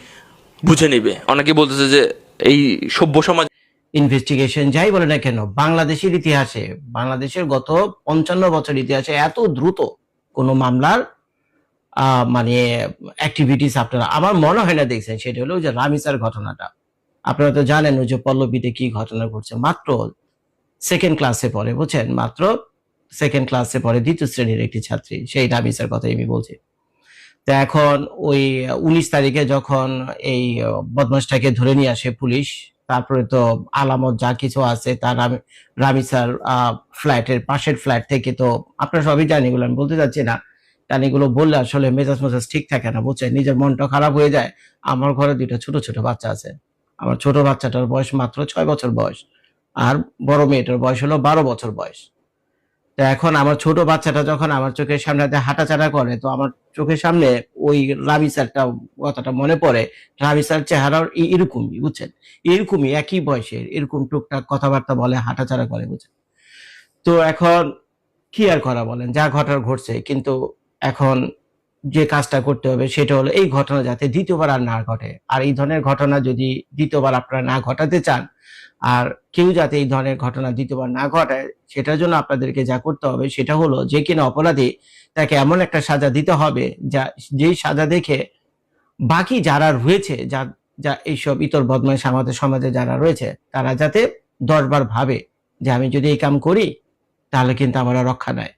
বুঝে নিবে। অনেকে বলতেছে যে এই সভ্য সমাজ ইনভেস্টিগেশন যাই বলে না কেন, বাংলাদেশের ইতিহাসে, বাংলাদেশের গত 55 বছর ইতিহাসে এত দ্রুত কোনো মামলার মানে অ্যাক্টিভিটিস আপনারা আমার মনে হয় না দেখছেন। সেটা হলো যে রামিসার ঘটনাটা। আপনারা তো জানেন ওই যে পল্লবীতে কি ঘটনা ঘটছে। মাত্র 2nd ক্লাসে পড়ে, বুঝছেন, মাত্র 2nd ক্লাসে পড়ে, 2য় শ্রেণীর একটি ছাত্রী, সেই রামিসার কথাই আমি বলছি। তো এখন ওই 19 তারিখে যখন এই বদমাশটাকে ধরে নিয়ে আসে পুলিশ, তারপরে তো আলামত যা কিছু আছে তার রামিসার ফ্ল্যাটের পাশের ফ্ল্যাট থেকে, তো আপনারা সবই জানেন, এগুলো আমি বলতে চাচ্ছি না, কারণ এগুলো বললে আসলে মেজাজ ঠিক থাকে না, বুঝছেন, নিজের মনটা খারাপ হয়ে যায়। আমার ঘরে 2টা ছোট ছোট বাচ্চা আছে। আমার ছোট বাচ্চাটার বয়স মাত্র 6 বছর বয়স, আর বড় মেয়েটার বয়স হলো 12 বছর বয়স। তো এখন আমার ছোট বাচ্চাটা যখন আমার চোখের সামনে হাঁটাচাড়া করে, তো আমার চোখের সামনে ওই রামি স্যারটা কথাটা মনে পড়ে। রামি স্যার চেহারার এরকমই, বুঝছেন, এরকমই একই বয়সের, এরকম টুকটাক কথাবার্তা বলে, হাঁটাচাড়া করে, বুঝছেন। তো এখন কি আর করা বলেন, যা ঘটার ঘটছে। কিন্তু এখন যে কাজটা করতে হবে সেটা হলো এই ঘটনা যাতে দ্বিতীয়বার আর না ঘটে। আর এই ধরনের ঘটনা যদি দ্বিতীয়বার আপনারা না ঘটাতে চান, আর কেউ যাতে এই ধরনের ঘটনা দ্বিতীয়বার না ঘটায়, সেটার জন্য আপনাদেরকে যা করতে হবে সেটা হলো যে কিনা অপরাধী, তাকে এমন একটা সাজা দিতে হবে যেই সাজা দেখে বাকি যারা রয়েছে, যা এইসব ইতর বদমাইশ আমাদের সমাজে যারা রয়েছে, তারা যাতে 10 বার ভাবে যে আমি যদি এই কাম করি তাহলে কিন্তু আমার আর রক্ষা নাই।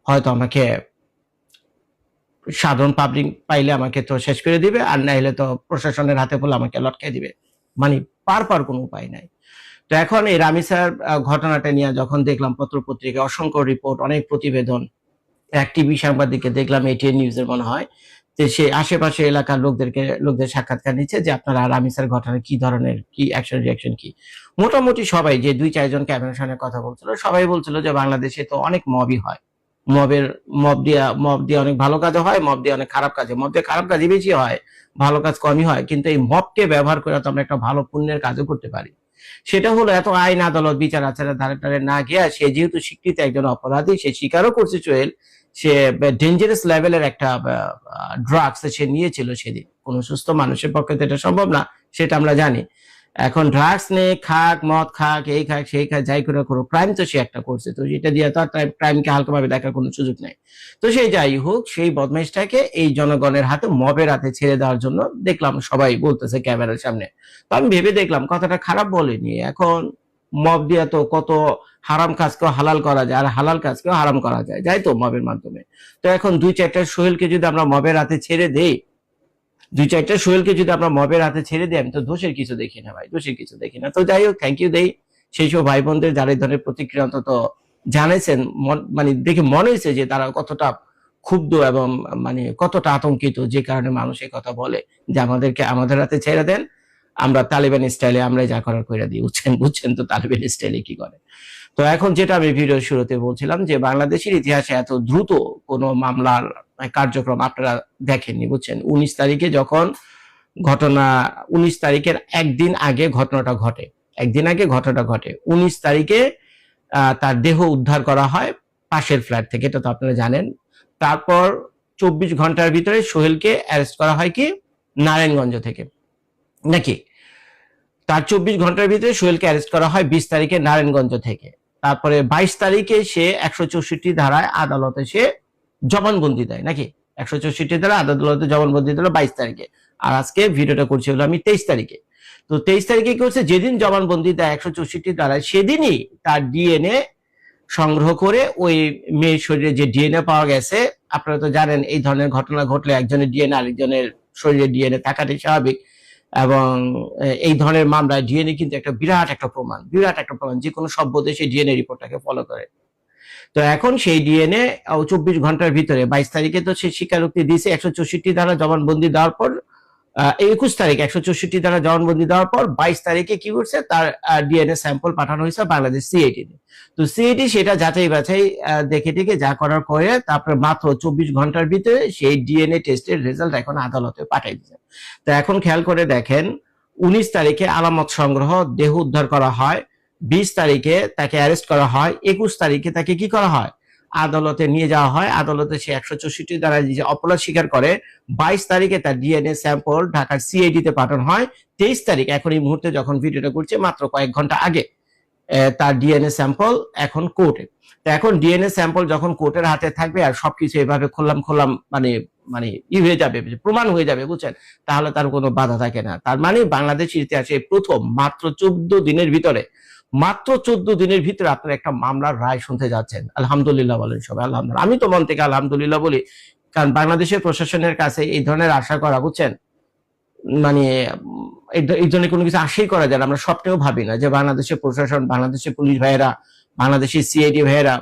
হয়তো আমাকে সাধারণ পাবলিক পাইলে আমাকে তো শেষ করে দিবে, আর নাইলে তো প্রশাসনের হাতে পড়লে আমাকে লটকাই দিবে, মানে পার কোনো উপায় নাই। তো এখন এই রামি স্যার ঘটনাটা নিয়ে যখন দেখলাম পত্র পত্রিকায় অসংখ্য রিপোর্ট, অনেক প্রতিবেদন, এক টিভি সাংবাদিককে দেখলাম এটিএন নিউজের মনে হয়, যে সে আশেপাশে এলাকার লোকদের সাক্ষাৎকার নিচ্ছে যে আপনারা রামি স্যার ঘটনা কি ধরনের, কি অ্যাকশন রিয়াকশন কি। মোটামুটি সবাই, যে 2-4 জন ক্যামেরার সামনে কথা বলছিল, সবাই বলছিল যে বাংলাদেশে তো অনেক মবই হয়, মব দিয়ে অনেক ভালো কাজও হয়, মব দিয়ে অনেক খারাপ কাজে, মব দিয়ে খারাপ কাজই বেশি হয়, ভালো কাজ কমই হয়। কিন্তু এই মবকে ব্যবহার করে তো আমরা একটা ভালো পুণ্যের কাজও করতে পারি। সেটা হলো এত আইন আদালত বিচার আচারের ধারে না গিয়া, সে যেহেতু স্বীকৃত একজন অপরাধী, সে স্বীকারও করছে সোহেল সে ডেঞ্জারাস লেভেলের একটা ড্রাগস সে নিয়েছিল সেদিন। কোনো সুস্থ মানুষের পক্ষে তো এটা সম্ভব না, সেটা আমরা জানি। এখন ড্রাগস নিয়ে খাক, মদ খাক, এই খাক সেই খাক, যাই করে করো, ক্রাইম তো সে একটা করছে, তো এটা দিয়ে তো ক্রাইমকে হালকাভাবে দেখার কোনো সুযোগ নেই। তো সেই যাই হোক, সেই বদমাইশটাকে এই জনগণের হাতে, মবের হাতে ছেড়ে দেওয়ার জন্য দেখলাম সবাই বলতেছে ক্যামেরার সামনে। তো আমি ভেবে দেখলাম কথাটা খারাপ বলেনি। এখন মব দিয়ে তো কত হারাম কাজকেও হালাল করা যায়, আর হালাল কাজকেও হারাম করা যায়, যাই তো মবের মাধ্যমে। তো এখন 2-4টা সোহেলকে যদি আমরা মবের হাতে ছেড়ে দেই, 2-4টা সোহেলকে যদি আমরা মবের হাতে ছেড়ে দিই, আমি তো দোষের কিছু দেখি না ভাই, দোষের কিছু দেখি না। তো যাই হোক, থ্যাংক ইউ দেই সেই সব ভাই বোনদের যারা এই ধরনের প্রতিক্রিয়া অন্তত জানাইছেন। মানে দেখে মনে হয়েছে যে তারা কতটা ক্ষুব্ধ এবং মানে কতটা আতঙ্কিত, যে কারণে মানুষ এই কথা বলে যে আমাদেরকে আমাদের হাতে ছেড়ে দেন, আমরা তালিবান স্টাইলে আমরা যা করার করে দিই। বুঝছেন তো তালিবান স্টাইলে কি করে। তো এখন যেটা আমি ভিডিওর শুরুতে বলছিলাম, যে বাংলাদেশের ইতিহাসে এত দ্রুত কোনো মামলার কার্যক্রম আপনারা দেখেননি, বুঝছেন। 19 তারিখে যখন ঘটনা, 19 তারিখের একদিন আগে ঘটনাটা ঘটে, 19 তারিখে তার দেহ উদ্ধার করা হয় পাশের ফ্ল্যাট থেকে, এটা তো আপনারা জানেন। তারপর 24 ঘন্টার ভিতরে সোহেলকে অ্যারেস্ট করা হয় কি নারায়ণগঞ্জ থেকে, নাকি তার 24 ঘন্টার ভিতরে সোহেলকে অ্যারেস্ট করা হয় 20 তারিখে নারায়ণগঞ্জ থেকে। তারপরে 22 তারিখে সে 164 ধারায় আদালতে সে জবানবন্দি দেয়, নাকি 164 ধারা আদালতে জবানবন্দি দিল 22 তারিখে। আর আজকে ভিডিওটা করছি হলো আমি 23 তারিখে। তো 23 তারিখে কি হচ্ছে, যেদিন জবানবন্দি দেয় 164 ধারায়, সেদিনই তার ডিএনএ সংগ্রহ করে ওই মেয়ের শরীরে যে ডিএনএ পাওয়া গেছে, আপনারা তো জানেন এই ধরনের ঘটনা ঘটলে একজনের ডিএনএ আরেকজনের শরীরে ডিএনএ থাকাটাই স্বাভাবিক। এবং এই ধরনের মামলায় ডিএনএ কিন্তু একটা বিরাট একটা প্রমাণ, যে কোনো সভ্য দেশে ডিএনএ রিপোর্টটাকে ফলো করে। তো এখন সেই ডিএনএ 24 ঘন্টার ভিতরে, 22 তারিখে তো সে স্বীকারোক্তি দিয়েছে, 164 ধারা জবানবন্দি দেওয়ার পর 21 তারিখ 164 ধারা জবানবন্দি দেওয়ার পর 22 তারিখে কি করছে, তার ডিএনএ স্যাম্পল পাঠানো হয়েছে বাংলাদেশ সিআইডি তে। তো সিআইডি সেটা যাচাই বাছাই দেখে যা করার পরে তারপরে মাত্র 24 ঘন্টার ভিতরে সেই ডিএনএ টেস্টের রেজাল্ট এখন আদালতে পাঠিয়ে দিয়েছে। তো এখন খেয়াল করে দেখেন, 19 তারিখে আলামত সংগ্রহ, দেহ উদ্ধার করা হয়, 20 তারিখে তাকে অ্যারেস্ট করা হয়, 21 তারিখে তাকে কি করা হয়, আদালতে নিয়ে যাওয়া হয়। আদালতে সে 164 ধারা যে অপরাধ স্বীকার করে। 22 তারিখে তার ডিএনএ স্যাম্পল ঢাকার সিআইডি তে পাঠানো হয়। 23 তারিখ, এখন এই মুহূর্তে যখন ভিডিওটা করছে মাত্র কয়েক ঘন্টা আগে, তার ডিএনএ স্যাম্পল এখন কোর্টে। তো এখন ডিএনএ স্যাম্পল যখন কোর্টের হাতে থাকবে আর সবকিছু এভাবে খোলাম মানে হয়ে যাবে, প্রমাণ হয়ে যাবে, বুঝছেন, তাহলে তার কোনো বাধা থাকে না। তার মানে বাংলাদেশের ইতিহাসে প্রথম মাত্র 14 দিনের ভিতরে আপনারা একটা মামলার রায় শুনতে যাচ্ছেন। আলহামদুলিল্লাহ বলেন সবাই, আলহামদুলিল্লাহ। আমি তো মন থেকে আলহামদুলিল্লাহ বলি, কারণ বাংলাদেশের প্রশাসনের কাছে এই ধরনের আশা করা, বুঝছেন, মানে এই ধরনের কোনো কিছু আশাই করা যায় না। আমরা স্বপ্নেও ভাবি না যে বাংলাদেশের প্রশাসন, বাংলাদেশের পুলিশ ভাইয়েরা, বাংলাদেশের সিআইডি ভাইয়েরা,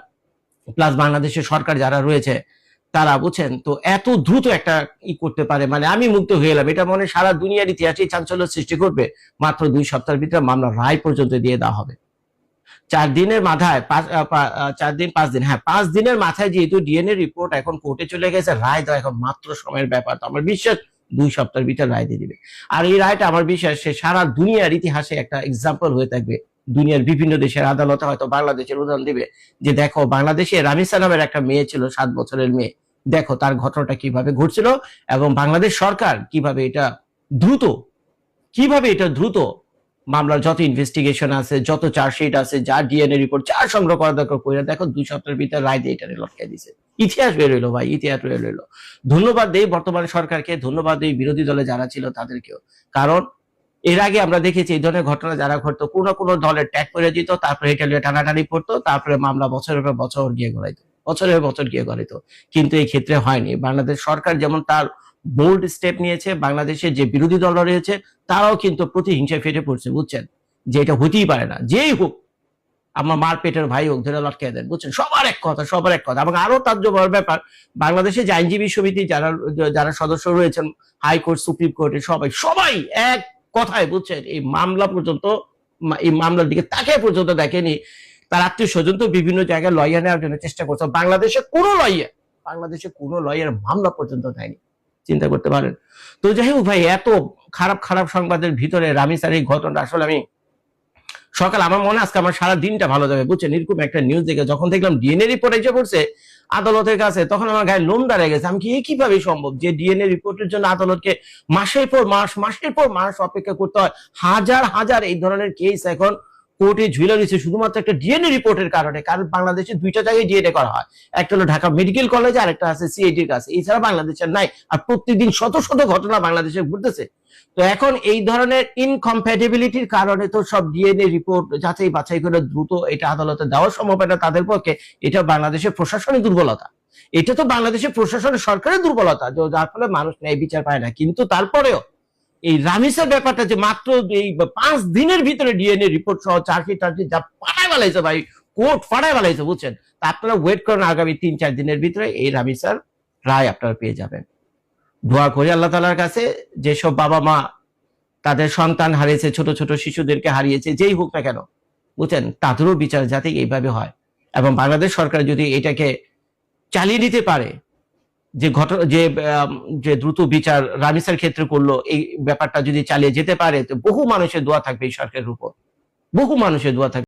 প্লাস বাংলাদেশের সরকার যারা রয়েছে তারা, বুঝছেন, তো এত দ্রুত একটা করতে পারে। মানে আমি মুগ্ধ হয়ে এলাম। এটা মনে সারা দুনিয়ার ইতিহাসে চাঞ্চল্য সৃষ্টি করবে। মাত্র 2 সপ্তাহের ভিতরে মামলার রায় পর্যন্ত দিয়ে দেওয়া হবে। 4 দিনের মাথায় 4 দিন 5 দিন, হ্যাঁ 5 দিনের মাথায় যেহেতু ডিএনএ রিপোর্ট এখন কোর্টে চলে গেছে, রায় দেওয়া এখন মাত্র সময়ের ব্যাপার। তো আমার বিশ্বাস 2 সপ্তাহের ভিতরে রায় দিয়ে দিবে। আর এই রায়টা আমার বিশ্বাস সে সারা দুনিয়ার ইতিহাসে একটা এক্সাম্পল হয়ে থাকবে। দুনিয়ার বিভিন্ন দেশের আদালতে হয়তো বাংলাদেশের উদাহরণ দিবে যে দেখো বাংলাদেশে রামিসা নামের একটা মেয়ে ছিল, 7 বছরের মেয়ে, দেখো তার ঘটনাটা কিভাবে ঘটছিল এবং বাংলাদেশ সরকার কিভাবে এটা দ্রুত মামলার যত ইনভেস্টিগেশন আছে, যত চার্জশিট আছে, যা ডিএনএ রিপোর্ট যা সংগ্রহ করা দরকার করে দেখো 2 সপ্তাহের ভিতরে রায় দিয়ে এটা লটকাই দিছে। ইতিহাস বের হইলো ভাই, ইতিহাস বের হইলো। ধন্যবাদ দেই বর্তমান সরকারকে, ধন্যবাদ দেই বিরোধী দলে যারা ছিল তাদেরকেও। কারণ এর আগে আমরা দেখেছি এই ধরনের ঘটনা যারা ঘটতো কোনো দলের ট্যাগ করে দিত, তারপরে এটা নিয়ে টানাটানি পড়তো, তারপরে মামলা বছরের পর বছর গিয়ে গড়াইতো। কিন্তু এই ক্ষেত্রে হয়নি। বাংলাদেশ সরকার যেমন তার বোল্ড স্টেপ নিয়েছে, বাংলাদেশের যে বিরোধী দল রয়েছে তারাও কিন্তু প্রতিহিংসায় ফেটে পড়ছে, বুঝছেন, যে এটা হতেই পারে না, যেই হোক আমার মার পেটের ভাই হোক ধরে লটকে দেন, বুঝছেন, সবার এক কথা। এবং আরো তাজ্জবের ব্যাপার, বাংলাদেশে যে আইনজীবী সমিতি যারা সদস্য রয়েছেন, হাইকোর্ট, সুপ্রিম কোর্টে সবাই এক কথায়, বুঝছেন, এই মামলার দিকে তাকে পর্যন্ত দেখেনি। তার আত্মীয় স্বজন তো বিভিন্ন জায়গায় লয়ার নেওয়ার জন্য চেষ্টা করছে, বাংলাদেশে কোনো লয়ার মামলা পর্যন্ত দেয়নি। চিন্তা করতে পারেন। তো যাই হোক ভাই, এত খারাপ সংবাদের ভিতরে রামিসার এই ঘটনা আসলে আমি সকাল আমার মনে আজকে আমার সারা দিনটা ভালো যাবে, বুঝছেন। এরকম একটা নিউজ দেখে যখন দেখলাম ডিএনএ রিপোর্ট এসে পড়ছে আদালতের কাছে, তখন আমার গায়ে লোম দাঁড়িয়ে গেছে। আমি কি কিভাবে সম্ভব যে ডিএনএ রিপোর্টের জন্য আদালতকে মাসের পর মাস অপেক্ষা করতে হয়? হাজার এই ধরনের কেস এখন কোর্টে ঝুলে রয়েছে শুধুমাত্র একটা ডিএনএ রিপোর্টের কারণে। কারণ বাংলাদেশে 2টা জায়গায় ডিএনএ করা হয়, একটা হলো ঢাকা মেডিকেল কলেজে, আর একটা আছে সিআইডির কাছে, এছাড়া বাংলাদেশের নাই। আর প্রত্যেকদিন শত ঘটনা বাংলাদেশে ঘটতেছে। তো এখন এই ধরনের ইনকম্প্যাটিবিলিটির কারণে তো সব ডিএনএ রিপোর্ট যাচাই বাছাই করে দ্রুত এটা আদালতে দেওয়া সম্ভব না তাদের পক্ষে। এটা বাংলাদেশের প্রশাসনিক দুর্বলতা, এটা তো বাংলাদেশের প্রশাসনের সরকারের দুর্বলতা, যার ফলে মানুষ ন্যায় বিচার পায় না। কিন্তু তারপরেও এই রামিসার ব্যাপারটা যে মাত্র এই 5 দিনের ভিতরে ডিএনএ রিপোর্ট সহ চার্জশিট যা ফাটাই বালাইছে ভাই, কোর্ট ফাটাই বালাইছে, বুঝছেন। তা আপনারা ওয়েট করেন, আগামী 3-4 দিনের ভিতরে এই রামিসার রায় আপনারা পেয়ে যাবেন। দোয়া করি আল্লাহ তাআলার কাছে, যেসব বাবা মা তাদের সন্তান হারিয়েছে, ছোট শিশুদেরকে হারিয়েছে, যেই হোক না কেন, বুঝছেন, তাদেরও বিচার যাতে এইভাবে হয়। এবং বাংলাদেশ সরকার যদি এটাকে চালিয়ে নিতে পারে, যে দ্রুত বিচার রামিসার ক্ষেত্রে করলো, এই ব্যাপারটা যদি চালিয়ে যেতে পারে, তো বহু মানুষের দোয়া থাকবে এই সরকারের উপর, বহু মানুষের দোয়া থাকবে।